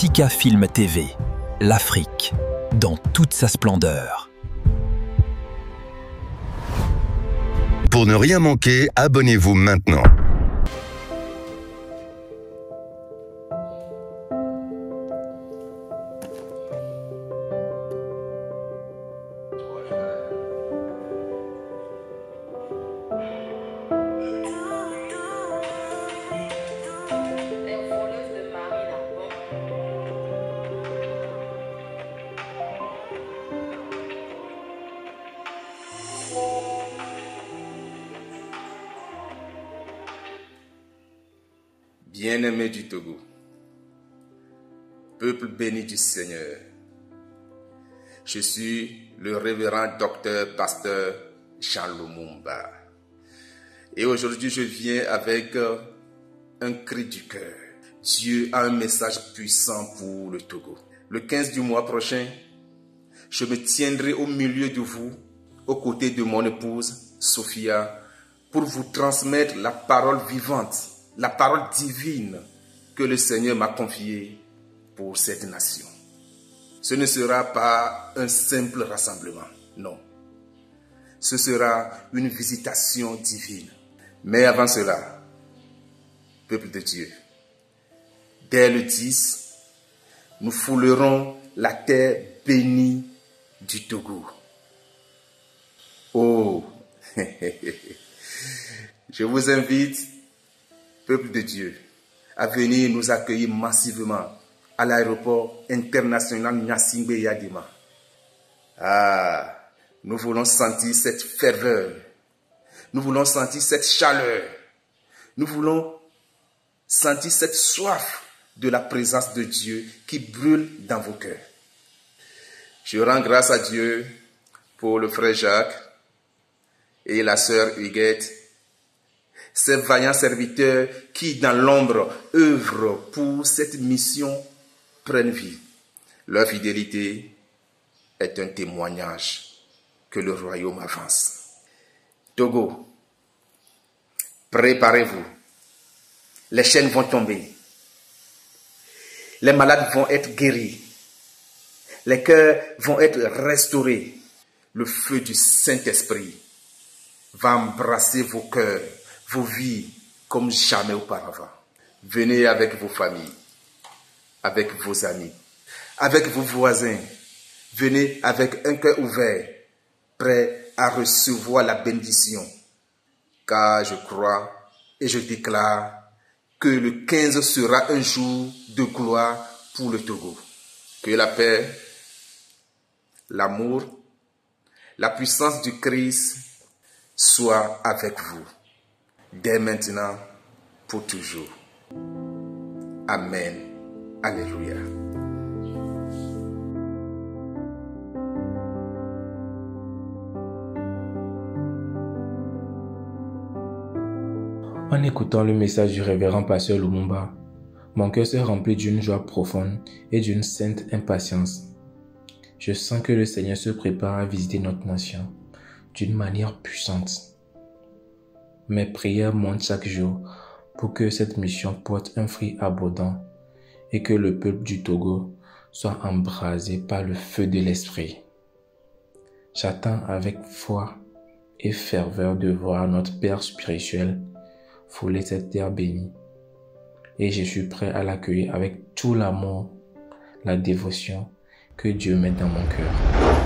Sika Film TV, l'Afrique, dans toute sa splendeur. Pour ne rien manquer, abonnez-vous maintenant. Bien-aimés du Togo, peuple béni du Seigneur, je suis le révérend docteur pasteur Jean Lumumba. Et aujourd'hui, je viens avec un cri du cœur. Dieu a un message puissant pour le Togo. Le 15 du mois prochain, je me tiendrai au milieu de vous, aux côtés de mon épouse, Sophia, pour vous transmettre la parole vivante, la parole divine que le Seigneur m'a confiée pour cette nation. Ce ne sera pas un simple rassemblement, non. Ce sera une visitation divine. Mais avant cela, peuple de Dieu, dès le 10, nous foulerons la terre bénie du Togo. Oh, je vous invite, peuple de Dieu, à venir nous accueillir massivement à l'aéroport international Gnassingbé Yadima. Ah, nous voulons sentir cette ferveur, nous voulons sentir cette chaleur, nous voulons sentir cette soif de la présence de Dieu qui brûle dans vos cœurs. Je rends grâce à Dieu pour le frère Jacques et la sœur Huguette, ces vaillants serviteurs qui, dans l'ombre, œuvrent pour cette mission prenne vie. Leur fidélité est un témoignage que le royaume avance. Togo, préparez-vous. Les chaînes vont tomber. Les malades vont être guéris. Les cœurs vont être restaurés. Le feu du Saint-Esprit va embrasser vos cœurs, vos vies comme jamais auparavant. Venez avec vos familles, avec vos amis, avec vos voisins. Venez avec un cœur ouvert, prêt à recevoir la bénédiction. Car je crois et je déclare que le 15 sera un jour de gloire pour le Togo. Que la paix, l'amour, la puissance du Christ soit avec vous. Dès maintenant, pour toujours. Amen. Alléluia. En écoutant le message du révérend pasteur Lumumba, mon cœur s'est rempli d'une joie profonde et d'une sainte impatience. Je sens que le Seigneur se prépare à visiter notre nation d'une manière puissante. Mes prières montent chaque jour pour que cette mission porte un fruit abondant et que le peuple du Togo soit embrasé par le feu de l'Esprit. J'attends avec foi et ferveur de voir notre Père spirituel fouler cette terre bénie et je suis prêt à l'accueillir avec tout l'amour, la dévotion que Dieu met dans mon cœur.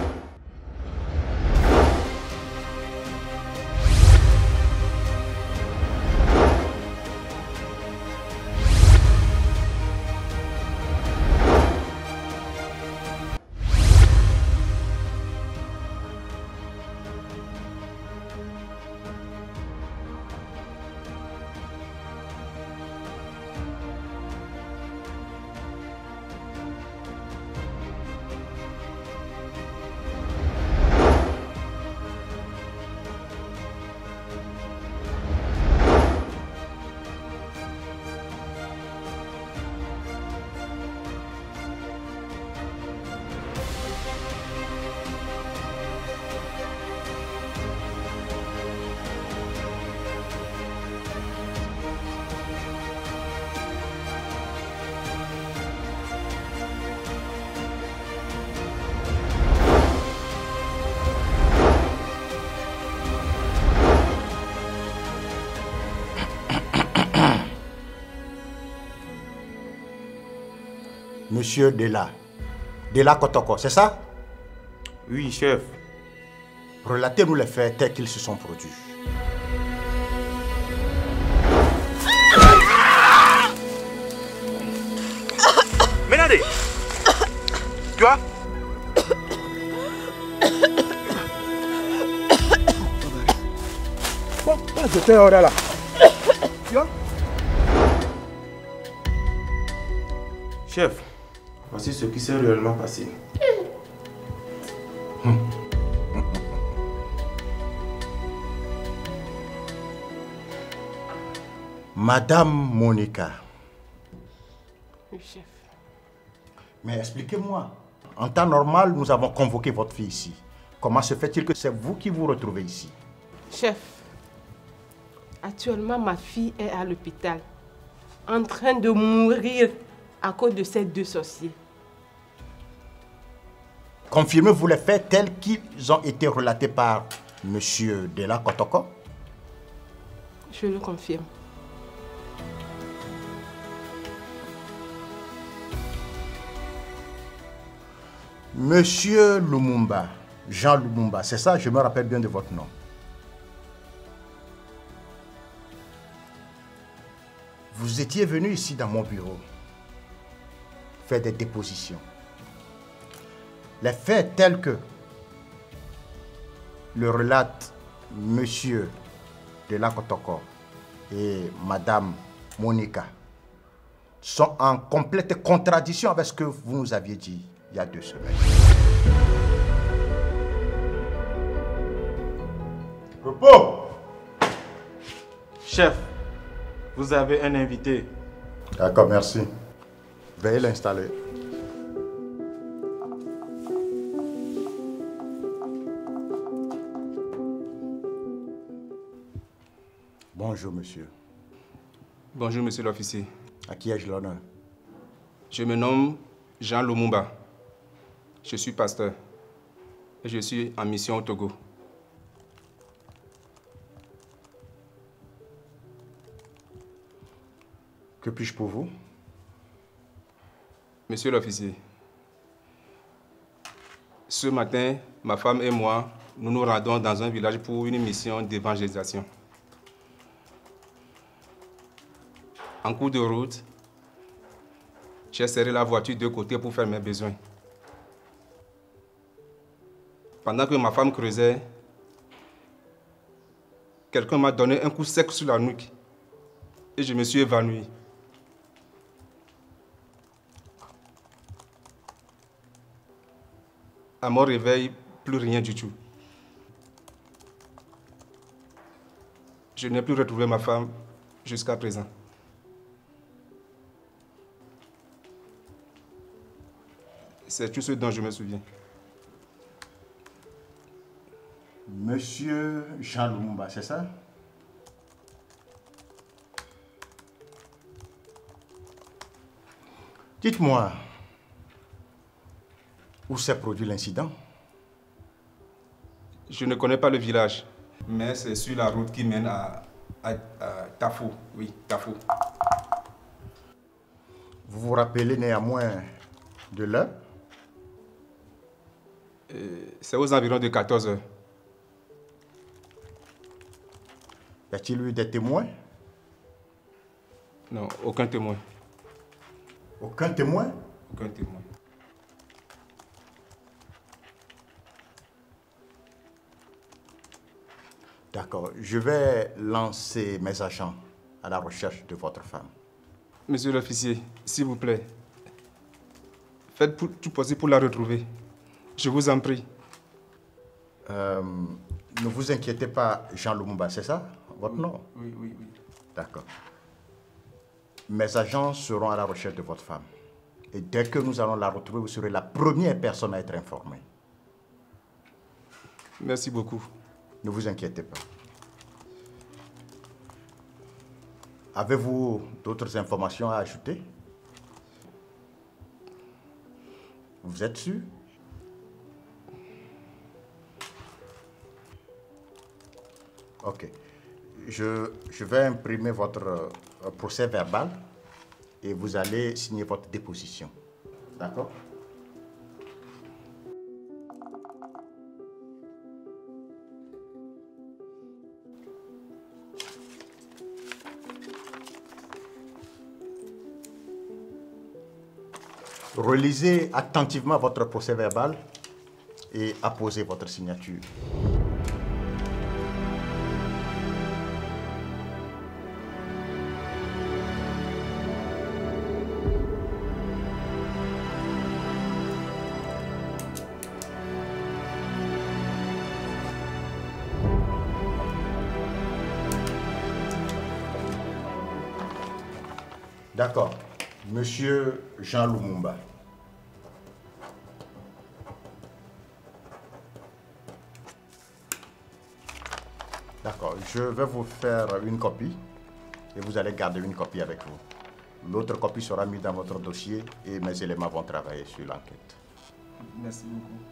Monsieur Dela Kotoko, c'est ça? Oui, chef. Relatez-nous les faits tels qu'ils se sont produits. Menade, tu vois? J'étais là. Tu vois? Chef, voici ce qui s'est réellement passé. Madame Monica. Oui, chef. Mais expliquez-moi, en temps normal, nous avons convoqué votre fille ici. Comment se fait-il que c'est vous qui vous retrouvez ici? Chef, actuellement ma fille est à l'hôpital, en train de mourir à cause de ces deux sorciers. Confirmez-vous les faits tels qu'ils ont été relatés par Monsieur Dela Kotoko? Je le confirme. Monsieur Lumumba, Jean Lumumba, c'est ça, je me rappelle bien de votre nom. Vous étiez venu ici dans mon bureau faire des dépositions. Les faits tels que le relate Monsieur Dela Kotoko et Madame Monica sont en complète contradiction avec ce que vous nous aviez dit il y a 2 semaines. Repos! Chef, vous avez un invité. D'accord, merci. Veuillez l'installer. Bonjour, monsieur. Bonjour, monsieur l'officier. À qui ai-je l'honneur? Je me nomme Jean Lumumba. Je suis pasteur et je suis en mission au Togo. Que puis-je pour vous? Monsieur l'officier, ce matin, ma femme et moi, nous nous rendons dans un village pour une mission d'évangélisation. En cours de route, j'ai serré la voiture de côté pour faire mes besoins. Pendant que ma femme creusait, quelqu'un m'a donné un coup sec sur la nuque et je me suis évanoui. À mon réveil, plus rien du tout. Je n'ai plus retrouvé ma femme jusqu'à présent. C'est tout ce dont je me souviens. Monsieur Jean Lumumba, c'est ça? Dites-moi, où s'est produit l'incident? Je ne connais pas le village, mais c'est sur la route qui mène à Tafou. Oui, Tafou. Vous vous rappelez néanmoins de l'heure? C'est aux environs de 14 heures. Y a-t-il eu des témoins? Non, aucun témoin. Aucun témoin? Aucun témoin. D'accord, je vais lancer mes agents à la recherche de votre femme. Monsieur l'officier, s'il vous plaît, faites tout possible pour la retrouver. Je vous en prie. Ne vous inquiétez pas, Jean Lumumba, c'est ça votre nom? Oui, oui, oui. D'accord. Mes agents seront à la recherche de votre femme. Et dès que nous allons la retrouver, vous serez la première personne à être informée. Merci beaucoup. Ne vous inquiétez pas. Avez-vous d'autres informations à ajouter? Vous êtes sûr? Ok. Je vais imprimer votre procès verbal et vous allez signer votre déposition. D'accord. Relisez attentivement votre procès-verbal et apposez votre signature. D'accord. Monsieur Jean Lumumba. D'accord. Je vais vous faire une copie et vous allez garder une copie avec vous. L'autre copie sera mise dans votre dossier et mes éléments vont travailler sur l'enquête. Merci beaucoup.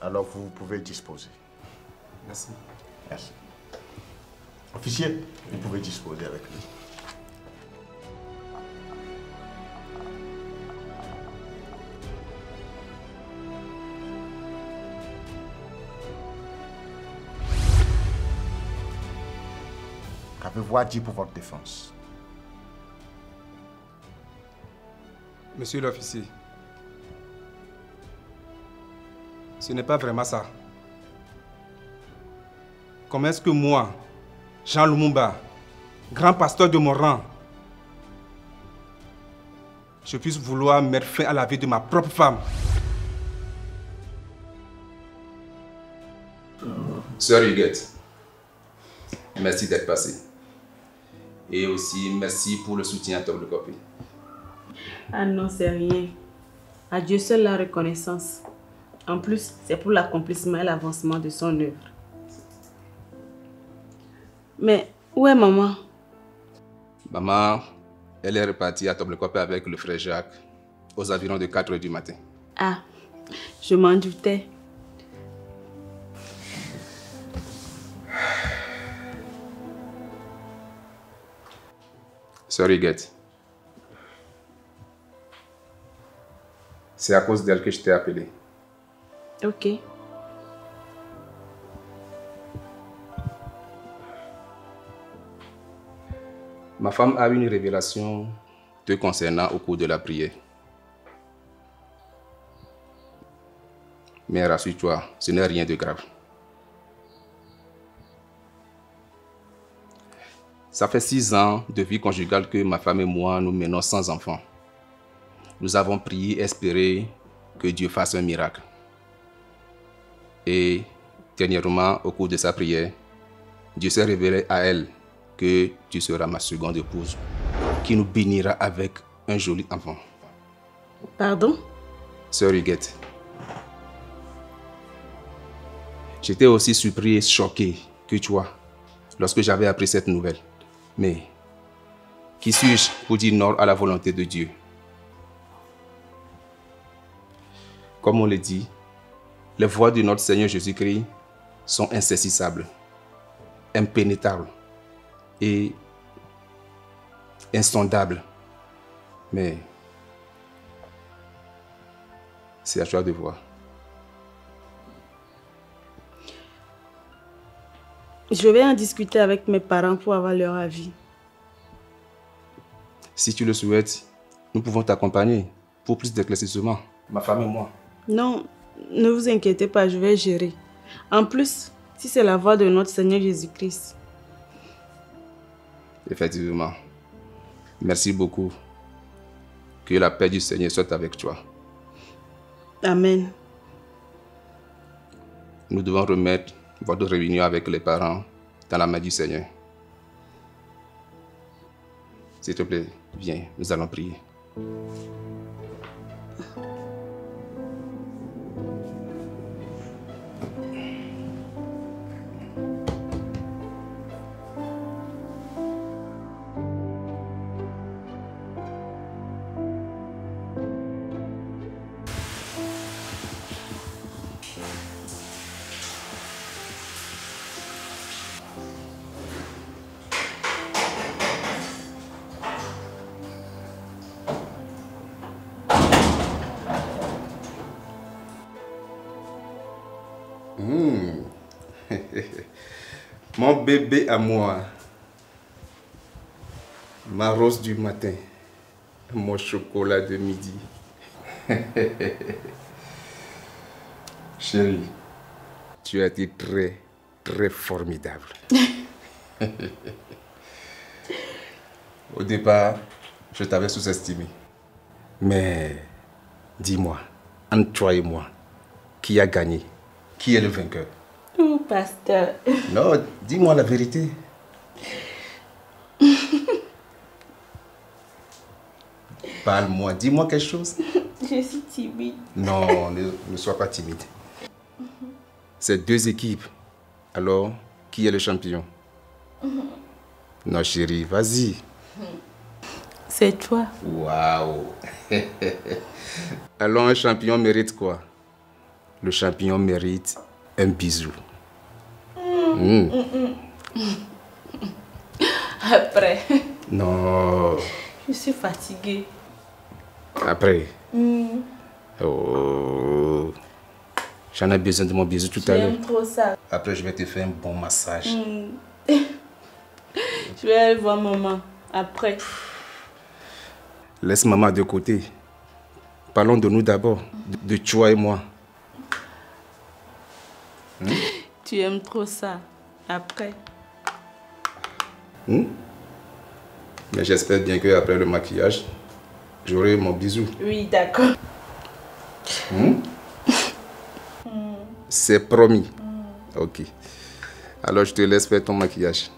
Alors vous pouvez disposer. Merci. Merci. Officier, vous pouvez disposer avec lui. Qu'avez-vous à dire pour votre défense? Monsieur l'officier, ce n'est pas vraiment ça. Comment est-ce que moi, Jean Lumumba, grand pasteur de mon rang, je puisse vouloir mettre fin à la vie de ma propre femme? Sœur Huguette, merci d'être passée. Et aussi, merci pour le soutien à Table Copy. Ah non, c'est rien. À Dieu seul la reconnaissance. En plus, c'est pour l'accomplissement et l'avancement de son œuvre. Mais où est maman? Maman, elle est repartie à Table Copy avec le frère Jacques aux environs de 4 h du matin. Ah, je m'en doutais. Sœur Huguette, c'est à cause d'elle que je t'ai appelé. Ok. Ma femme a eu une révélation te concernant au cours de la prière. Mais rassure-toi, ce n'est rien de grave. Ça fait 6 ans de vie conjugale que ma femme et moi nous menons sans enfants. Nous avons prié et espéré que Dieu fasse un miracle. Et dernièrement, au cours de sa prière, Dieu s'est révélé à elle que tu seras ma seconde épouse, qui nous bénira avec un joli enfant. Pardon? Sœur Huguette, j'étais aussi surpris et choqué que toi, lorsque j'avais appris cette nouvelle. Mais, qui suis-je pour dire non à la volonté de Dieu? Comme on le dit, les voies de notre Seigneur Jésus-Christ sont insaisissables, impénétrables et insondables. Mais, c'est à toi de voir. Je vais en discuter avec mes parents pour avoir leur avis. Si tu le souhaites, nous pouvons t'accompagner pour plus d'éclaircissements. Ma femme et moi. Non, ne vous inquiétez pas, je vais gérer. En plus, si c'est la voix de notre Seigneur Jésus-Christ. Effectivement. Merci beaucoup. Que la paix du Seigneur soit avec toi. Amen. Nous devons remettre votre réunion avec les parents dans la main du Seigneur. S'il te plaît, viens, nous allons prier. Mon bébé à moi. Ma rose du matin. Mon chocolat de midi. Chérie, tu as été très, très formidable. Au départ, je t'avais sous-estimé. Mais dis-moi, entre toi et moi, qui a gagné? Qui est le vainqueur? Oh, pasteur. Non, dis-moi la vérité. Parle-moi, dis-moi quelque chose. Je suis timide. Non, ne sois pas timide. C'est deux équipes. Alors, qui est le champion? Non, chérie, vas-y. C'est toi. Waouh. Alors, un champion mérite quoi? Le champion mérite un bisou. Après. Non. Je suis fatiguée. Après. Oh. J'en ai besoin de mon bisou tout à l'heure. J'aime trop ça. Après, je vais te faire un bon massage. Je vais aller voir maman. Après. Laisse maman de côté. Parlons de nous d'abord. De toi et moi. Tu aimes trop ça. Après. Mais j'espère bien qu'après le maquillage, j'aurai mon bisou. Oui, d'accord. C'est promis. Ok. Alors je te laisse faire ton maquillage.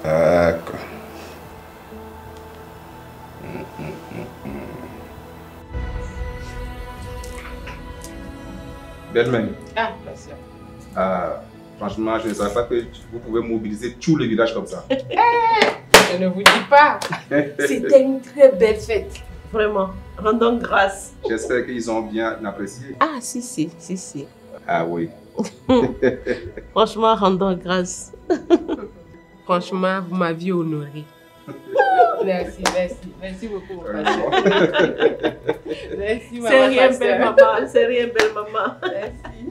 D'accord. Belle-mère. Ah, merci. Franchement, je ne savais pas que vous pouvez mobiliser tout le village comme ça. Je ne vous dis pas. C'était une très belle fête. Vraiment. Rendons grâce. J'espère qu'ils ont bien apprécié. Ah, si. Ah oui. Franchement, rendons grâce. Franchement, vous m'aviez honoré. Merci beaucoup. Merci, maman. C'est rien, belle maman. C'est rien, belle maman. Merci.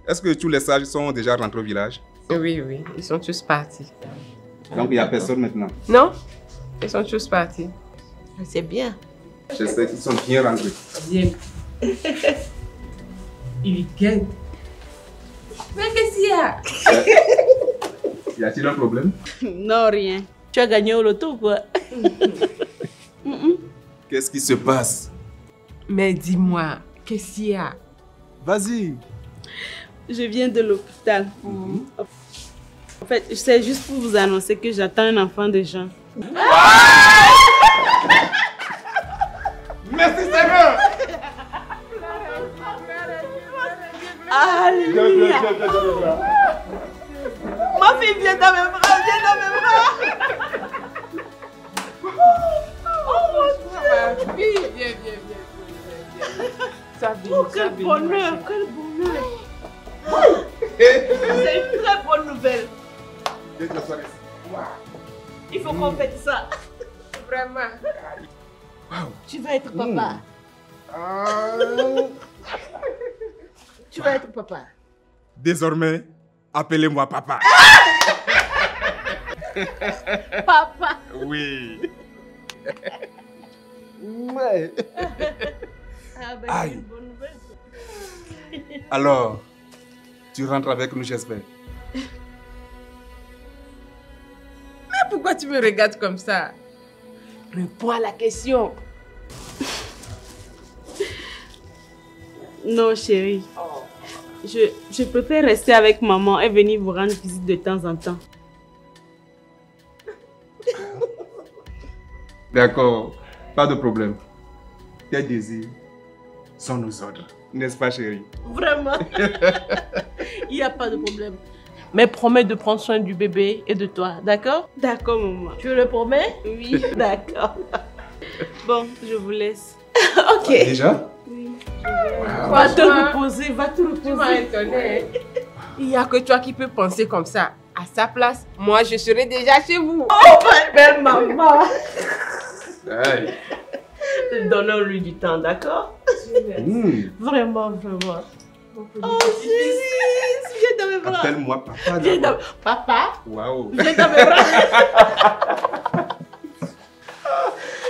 Est-ce que tous les sages sont déjà rentrés au village? Oui, ils sont tous partis. Donc il n'y a personne maintenant? Non, ils sont tous partis. C'est bien. J'espère qu'ils sont bien rentrés. Bien. Il gagne. Mais qu'est-ce qu'il y a? Y a-t-il un problème? Non, rien. Tu as gagné au loto, quoi. Qu'est-ce qui se passe? Mais dis-moi, qu'est-ce qu'il y a? Vas-y. Je viens de l'hôpital. En fait, c'est juste pour vous annoncer que j'attends un enfant de Jean. Merci Seigneur! Alléluia! Ma fille vient dans mes bras, Oh mon Dieu! Viens. Ça vient. Oh, quel bonheur! C'est une très bonne nouvelle. Il faut qu'on fête ça. Vraiment. Tu vas être papa. Tu vas être papa. Désormais, appelez-moi papa. Papa. Oui. Ouais. Aïe. Une bonne nouvelle. Alors, tu rentres avec nous, j'espère. Mais pourquoi tu me regardes comme ça? Réponds à la question. Non, chérie. Je préfère rester avec maman et venir vous rendre visite de temps en temps. D'accord, pas de problème. Tes désirs sont nos ordres, n'est-ce pas, chérie? Vraiment? Il n'y a pas de problème. Mais promets de prendre soin du bébé et de toi, d'accord? D'accord, maman. Tu le promets? Oui, d'accord. Bon, je vous laisse. Ok. Déjà? Oui. Va te reposer, va te reposer. Tu m'as étonné. Il n'y a que toi qui peux penser comme ça. À sa place, moi, je serai déjà chez vous. Oh, ma belle maman. Hey. Donnons-lui du temps, d'accord? Vraiment, vraiment. Oh, chérie, viens dans mes bras. Appelle-moi papa. Viens dans... Papa? Waouh. Viens dans mes bras.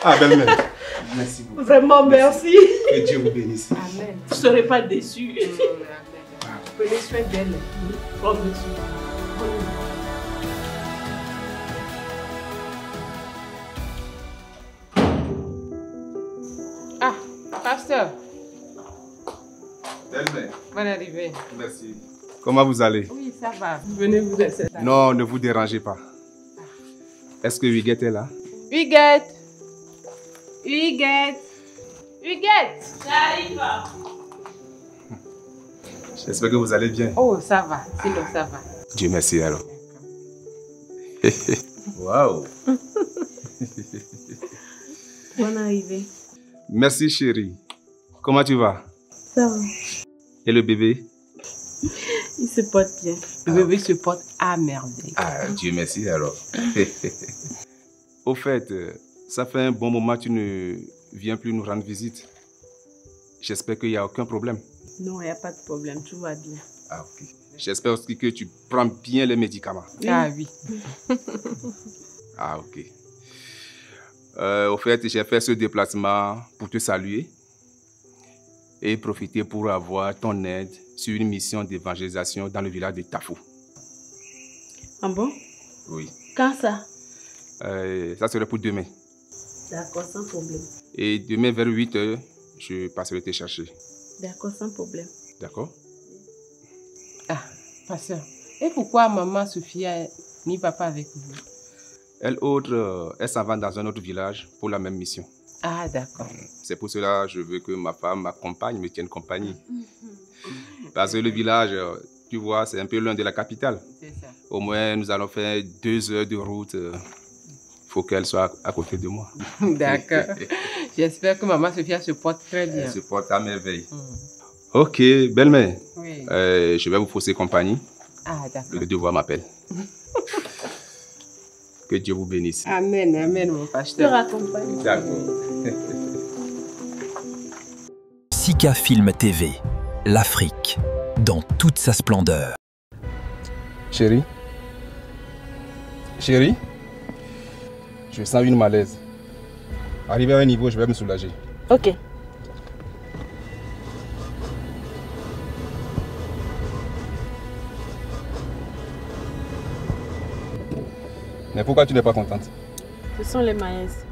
Ah, belle-mère. Merci beaucoup. Vraiment, merci. Que Dieu vous bénisse. Amen. Je ne serai pas déçue. Prenez soin d'elle. Oh, monsieur. Ah, pasteur, Belle-mère. bonne arrivée. Merci. Comment vous allez? Oui, ça va. Venez vous laisser. Non, ne vous dérangez pas. Est-ce que Huguette est là? Huguette. Huguette. Huguette. J'arrive. J'espère que vous allez bien. Oh, ça va. Sinon, ça va. Dieu merci alors. Waouh. Bonne arrivée. Merci chérie. Comment tu vas? Ça va. Et le bébé? Il se porte bien. Le bébé se porte à merveille. Ah, Dieu merci alors. Au fait, ça fait un bon moment que tu ne viens plus nous rendre visite. J'espère qu'il n'y a aucun problème. Non, il n'y a pas de problème. Tout va bien. Ah, ok. J'espère aussi que tu prends bien les médicaments. Ah oui. Ah, ok. Au fait, j'ai fait ce déplacement pour te saluer et profiter pour avoir ton aide sur une mission d'évangélisation dans le village de Tafou. Ah bon? Oui. Quand ça? Ça serait pour demain. D'accord, sans problème. Et demain vers 8 h, je passerai te chercher. D'accord, sans problème. D'accord? Ah, pasteur. Et pourquoi maman Sophia n'y va pas avec vous? Elle s'en va dans un autre village pour la même mission. Ah, d'accord. C'est pour cela que je veux que ma femme m'accompagne, me tienne compagnie. Parce que le village, tu vois, c'est un peu loin de la capitale. C'est ça. Au moins, nous allons faire 2 heures de route. Il faut qu'elle soit à côté de moi. D'accord. J'espère que maman Sophia se porte très bien. Elle se porte à merveille. Ok, belle-mère. Oui. Je vais vous fausser compagnie. Ah, d'accord. Le devoir m'appelle. Que Dieu vous bénisse. Amen, amen, mon Je te pasteur. raccompagne. D'accord. Sika Film TV, l'Afrique, dans toute sa splendeur. Chérie? Chérie? Je sens une malaise. Arrivé à un niveau, je vais me soulager. Ok. Mais pourquoi tu n'es pas contente? Ce sont les malaises.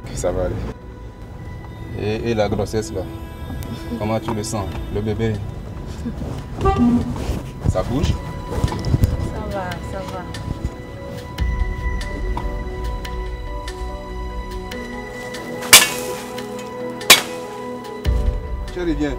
Ok, ça va aller. Et la grossesse là? Comment tu le sens? Le bébé? Ça bouge? Ça va, ça va. Chérie, viens.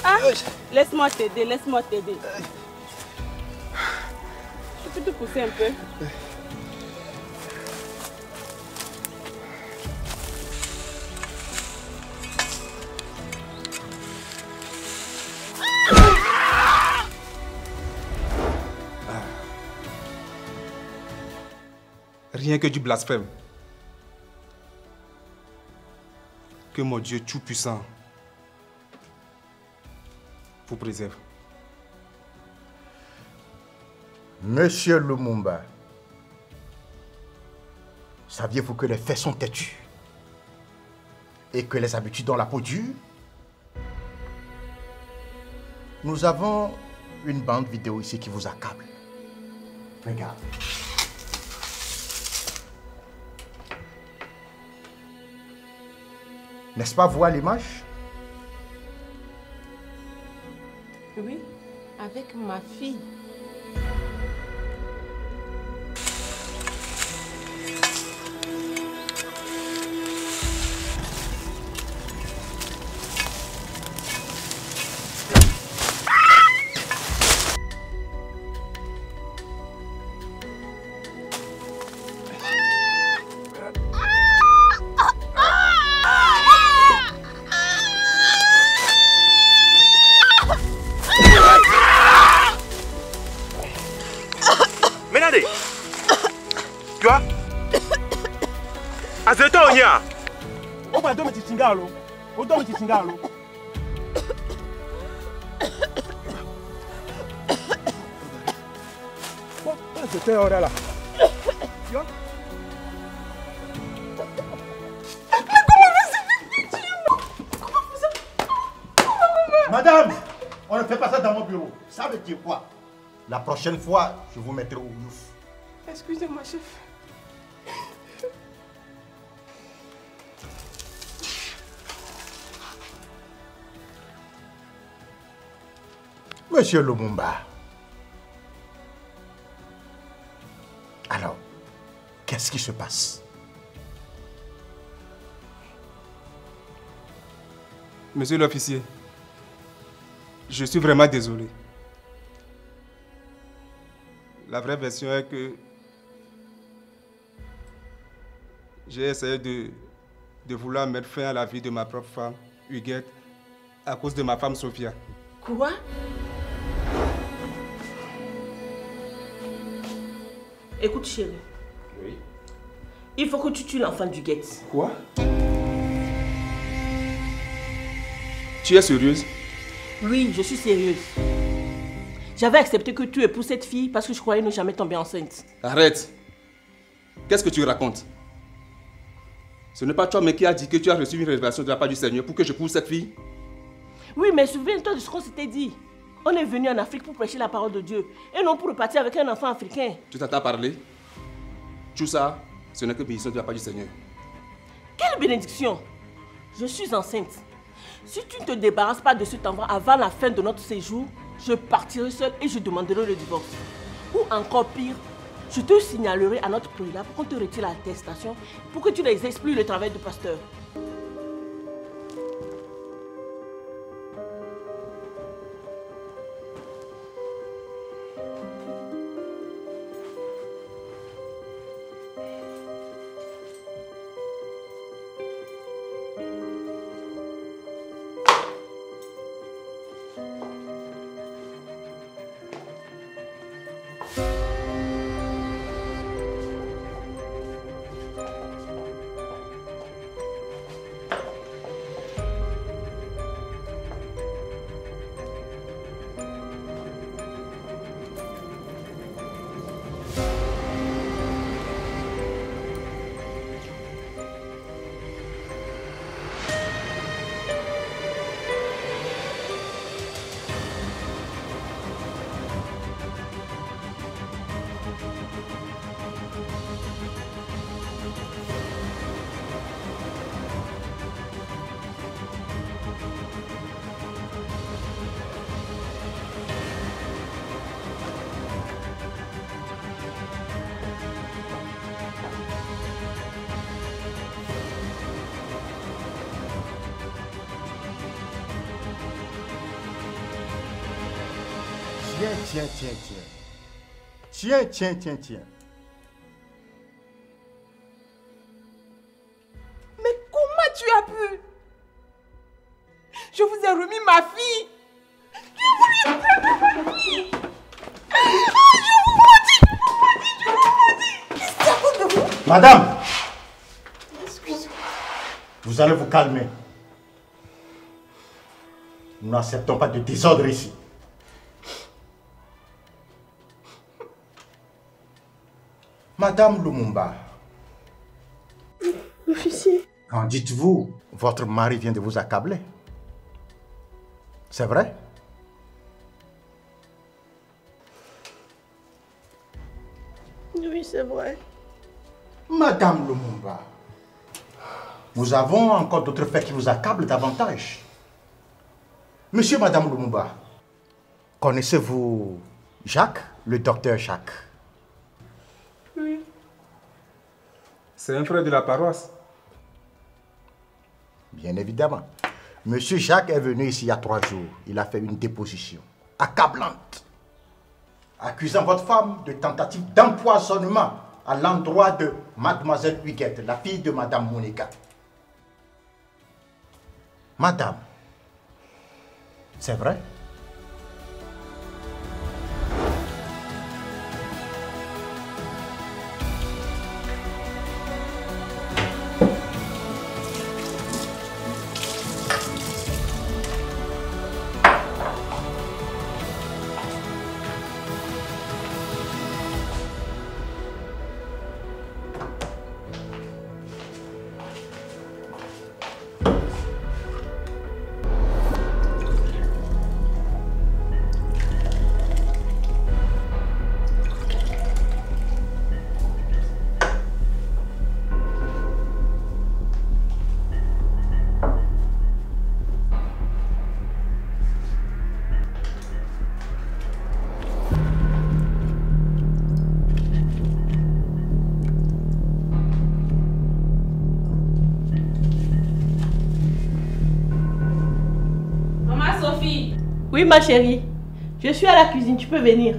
Ah, laisse-moi t'aider, laisse-moi t'aider. Je peux te pousser un peu? Rien que du blasphème. Que mon Dieu tout-puissant vous préserve. Monsieur Lumumba, saviez-vous que les faits sont têtus et que les habitudes ont la peau dure? Nous avons une bande vidéo ici qui vous accable. Regarde. N'est-ce pas vous à l'image? Oui, avec ma fille. Azetonia! Opa dome chingalo. O dome chingalo. C'était hors là. Madame, on ne fait pas ça dans mon bureau. Ça veut dire quoi? La prochaine fois, je vous mettrai au ouf. Excusez-moi, chef. Monsieur Lumumba. Alors, qu'est-ce qui se passe? Monsieur l'officier, je suis vraiment désolé. La vraie version est que j'ai essayé de vouloir mettre fin à la vie de ma propre femme, Huguette, à cause de ma femme Sophia. Quoi? Écoute, chérie. Oui. Il faut que tu tues l'enfant d'Huguette. Quoi? Tu es sérieuse? Oui, je suis sérieuse. J'avais accepté que tu épouses cette fille parce que je croyais ne jamais tomber enceinte. Arrête. Qu'est-ce que tu racontes? Ce n'est pas toi, mais qui a dit que tu as reçu une révélation de la part du Seigneur pour que je épouse cette fille? Oui, mais souviens-toi de ce qu'on s'était dit. On est venu en Afrique pour prêcher la parole de Dieu et non pour repartir avec un enfant africain. Tu t'entends parler? Tout ça, ce n'est que bénédiction de la part du Seigneur. Quelle bénédiction? Je suis enceinte. Si tu ne te débarrasses pas de cet enfant avant la fin de notre séjour, je partirai seule et je demanderai le divorce. Ou encore pire, je te signalerai à notre prélat pour qu'on te retire l'attestation pour que tu n'exerces plus le travail de pasteur. Tiens. Mais comment tu as pu? Je vous ai remis ma fille. Je voulais prendre ma fille. Je vous maudis. Qu'est-ce qu'il y a à cause de vous? Madame! Excusez-moi. Vous allez vous calmer. Nous n'acceptons pas de désordre ici. Madame Lumumba. Officier. Quand dites-vous, votre mari vient de vous accabler. C'est vrai? Oui, c'est vrai. Madame Lumumba, nous avons encore d'autres faits qui vous accablent davantage. Monsieur, Madame Lumumba, connaissez-vous Jacques, le docteur Jacques? Oui. C'est un frère de la paroisse. Bien évidemment. Monsieur Jacques est venu ici il y a 3 jours. Il a fait une déposition accablante, accusant votre femme de tentative d'empoisonnement à l'endroit de mademoiselle Huguette, la fille de Madame Monica. Madame, c'est vrai? Oui, ma chérie. Je suis à la cuisine, tu peux venir.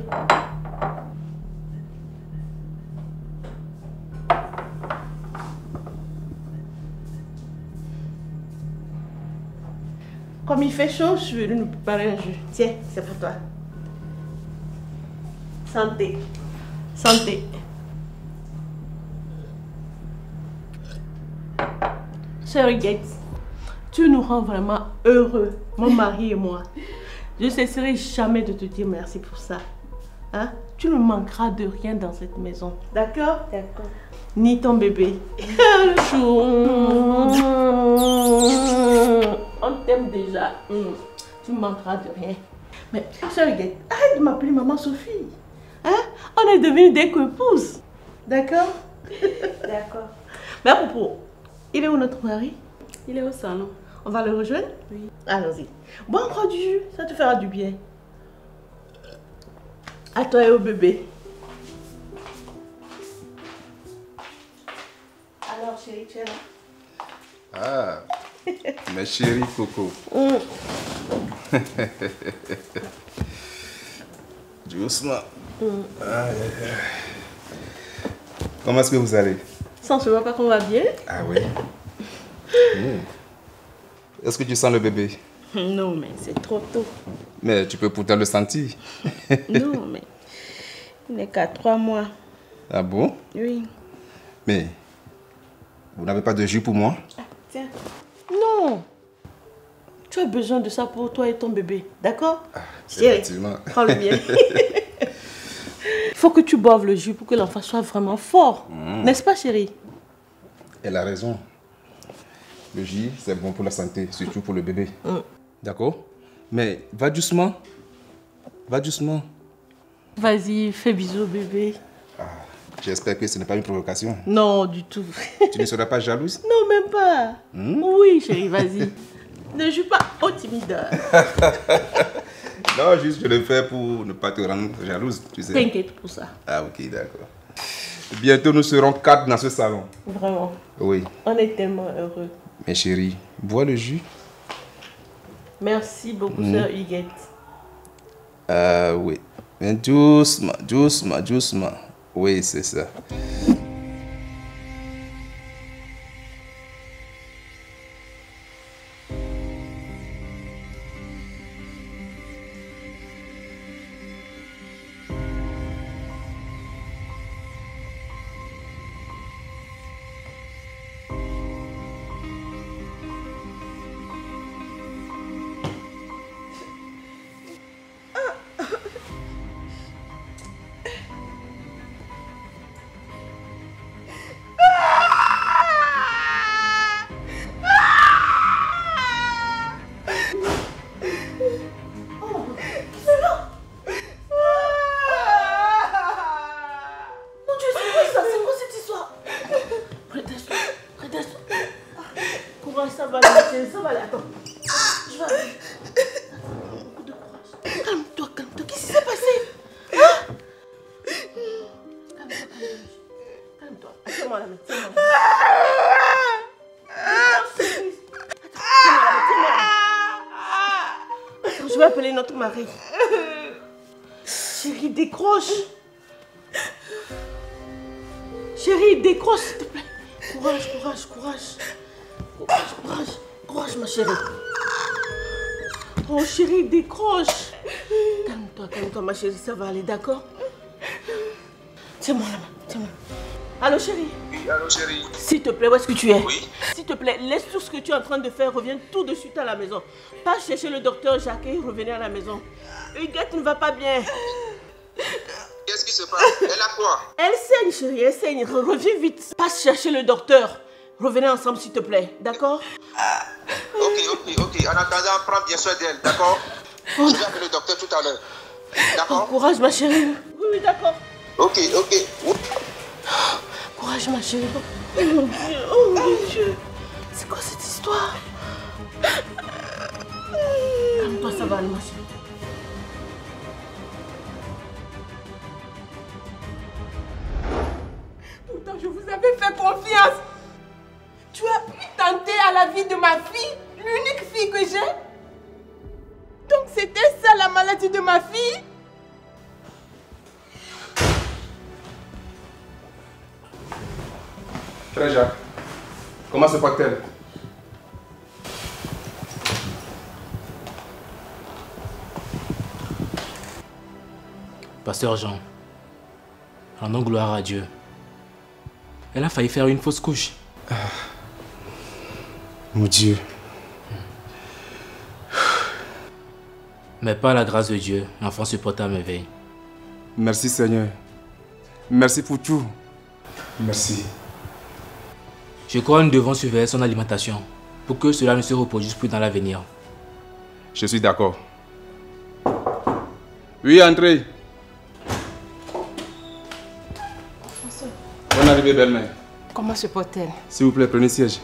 Comme il fait chaud, je suis venue nous préparer un jus. Tiens, c'est pour toi. Santé. Santé. Chérie Gates, tu nous rends vraiment heureux, mon mari et moi. Je ne cesserai jamais de te dire merci pour ça. Hein? Tu ne manqueras de rien dans cette maison. D'accord? D'accord. Ni ton bébé. Le chou. On t'aime déjà. Tu ne manqueras de rien. Mais, chérie Gates, arrête de m'appeler maman Sophie. Hein? On est devenus des coépouses. D'accord? D'accord. Mais à propos, il est où notre mari? Il est au salon. On va le rejoindre? Oui. Allons-y. Bois encore du jus, ça te fera du bien. À toi et au bébé. Alors chérie, tu es là? Ah, ma chérie Coco. Doucement. Comment est-ce que vous allez? Ça, on se voit pas qu'on va bien? Ah oui. Est-ce que tu sens le bébé? Non, mais c'est trop tôt. Mais tu peux pourtant le sentir. Non, mais il n'est qu'à 3 mois. Ah bon? Oui. Mais vous n'avez pas de jus pour moi? Ah, tiens. Non. Tu as besoin de ça pour toi et ton bébé, d'accord? Effectivement. Prends-le bien. Il faut que tu boives le jus pour que l'enfant soit vraiment fort. N'est-ce pas, chérie? Elle a raison. Le jus, c'est bon pour la santé, surtout pour le bébé. D'accord? Mais va doucement. Va doucement. Vas-y, fais bisous au bébé. J'espère que ce n'est pas une provocation. Non, du tout. Tu ne seras pas jalouse? Non, même pas. Oui, chérie, vas-y. Ne joue pas au timide. Non, juste je le fais pour ne pas te rendre jalouse, tu sais. T'inquiète pour ça. Ah ok, d'accord. Bientôt nous serons 4 dans ce salon. Vraiment. Oui. On est tellement heureux. Mais chérie, bois le jus. Merci beaucoup, sœur Huguette. Oui. Mais doucement, doucement, doucement. Oui, c'est ça. Ça va aller, ça va aller. Attends. Je vais aller. Beaucoup de courage. Calme-toi, calme-toi. Qu'est-ce qui s'est passé? Hein? Calme-toi, calme-toi. Calme-toi. Tiens-moi la main, tiens-moi la main. Attends, je vais appeler notre mari. Chérie, décroche. Chérie, décroche, s'il te plaît. Courage, courage, courage. Courage, courage, courage, ma chérie. Oh, chérie, décroche. Calme-toi, ma chérie, ça va aller, d'accord? Tiens-moi la main, tiens-moi. Allô, chérie? Oui, allô, chérie. S'il te plaît, où est-ce que tu es? Oui. S'il te plaît, laisse tout ce que tu es en train de faire, reviens tout de suite à la maison. Pas chercher le docteur Jacques et revenir à la maison. Huguette ne va pas bien. Qu'est-ce qui se passe? Elle a quoi? Elle saigne, chérie, elle saigne. Reviens vite. Passe chercher le docteur. Revenez ensemble, s'il te plaît. D'accord? Ok. En attendant, prends bien soin d'elle, d'accord? Je vais appeler le docteur tout à l'heure. D'accord? Courage, ma chérie. Oui, d'accord. Ok. Courage, ma chérie. Oh mon Dieu. C'est quoi cette histoire? Calme-toi, ça va aller, ma chérie. Pourtant, je vous avais fait confiance. Tu as pu tenter à la vie de ma fille, l'unique fille que j'ai. Donc c'était ça maladie de ma fille? Frère Jacques, comment se porte-t-elle? Pasteur Jean, rendons gloire à Dieu. Elle a failli faire une fausse couche. Mon Dieu. Mais par la grâce de Dieu, l'enfant se porte à merveille. Merci Seigneur. Merci pour tout. Merci. Je crois que nous devons surveiller son alimentation pour que cela ne se reproduise plus dans l'avenir. Je suis d'accord. Oui, André. Bonne arrivée, belle-mère. Comment se porte-t-elle? S'il vous plaît, prenez siège.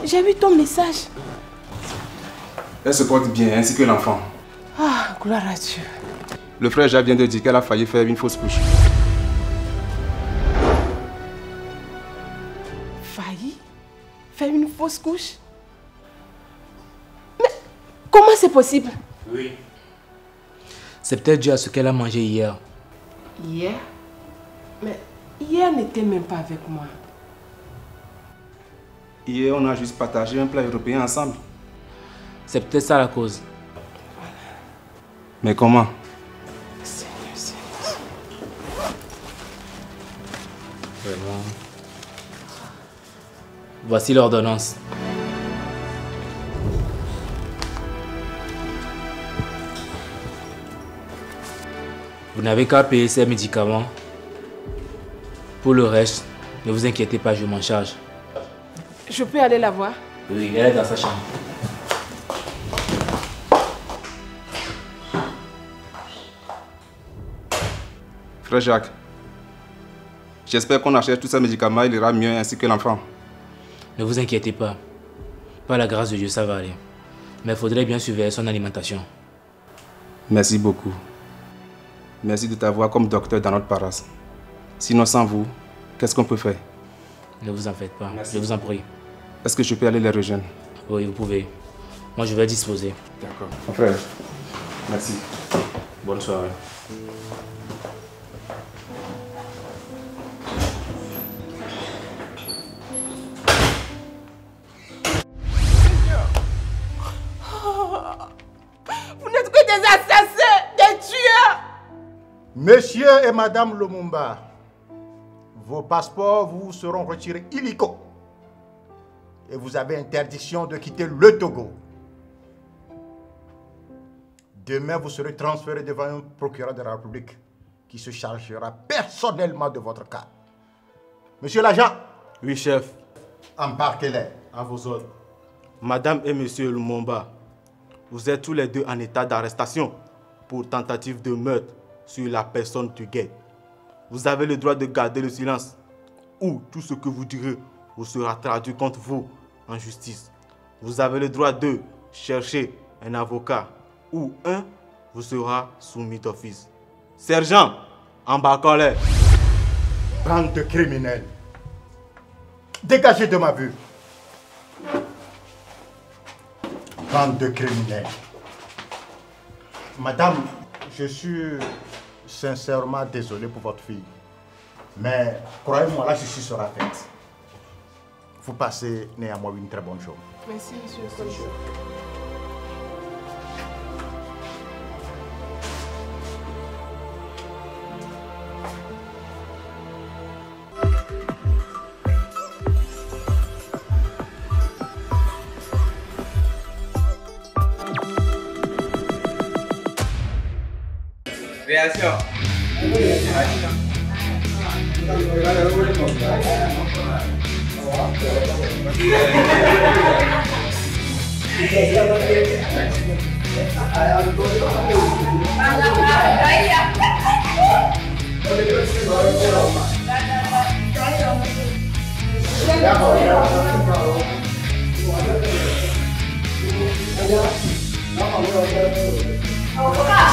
J'ai vu ton message. Elle se porte bien, ainsi que l'enfant. Ah, gloire à Dieu. Le frère Jacques vient de dire qu'elle a failli faire une fausse couche. Failli faire une fausse couche? Mais comment c'est possible? Oui. C'est peut-être dû à ce qu'elle a mangé hier. Hier? Mais hier n'était même pas avec moi. Hier, on a juste partagé un plat européen ensemble. C'est peut-être ça la cause. Mais comment? Seigneur. Vraiment. Voici l'ordonnance. Vous n'avez qu'à payer ces médicaments. Pour le reste, ne vous inquiétez pas, je m'en charge. Je peux aller la voir? Oui, elle est dans sa chambre. Frère Jacques, j'espère qu'on achète tous ces médicaments, il ira mieux ainsi que l'enfant. Ne vous inquiétez pas. Par la grâce de Dieu, ça va aller. Mais il faudrait bien surveiller son alimentation. Merci beaucoup. Merci de t'avoir comme docteur dans notre paroisse. Sinon, sans vous, qu'est-ce qu'on peut faire? Ne vous en faites pas. Merci. Je vous en prie. Est-ce que je peux aller les rejoindre? Oui, vous pouvez. Moi, je vais disposer. D'accord. Mon frère, merci. Bonne soirée. Vous n'êtes que des assassins, des tueurs! Monsieur et Madame Lumumba, vos passeports vous seront retirés illico. Et vous avez interdiction de quitter le Togo. Demain, vous serez transféré devant un procureur de la République qui se chargera personnellement de votre cas. Monsieur l'agent. Oui, chef. Embarquez-les. À vos ordres. Madame et Monsieur Lumumba, vous êtes tous les deux en état d'arrestation pour tentative de meurtre sur la personne du guet. Vous avez le droit de garder le silence ou tout ce que vous direz vous sera traduit contre vous en justice. Vous avez le droit de chercher un avocat ou un vous sera soumis d'office. Sergent, embarquons-les. Bande de criminels. Dégagez de ma vue. Bande de criminels. Madame, je suis sincèrement désolé pour votre fille. Mais croyez-moi, la justice sera faite. Vous passez néanmoins une très bonne journée. Merci, monsieur le commissaire. Réaction. Vamos lá,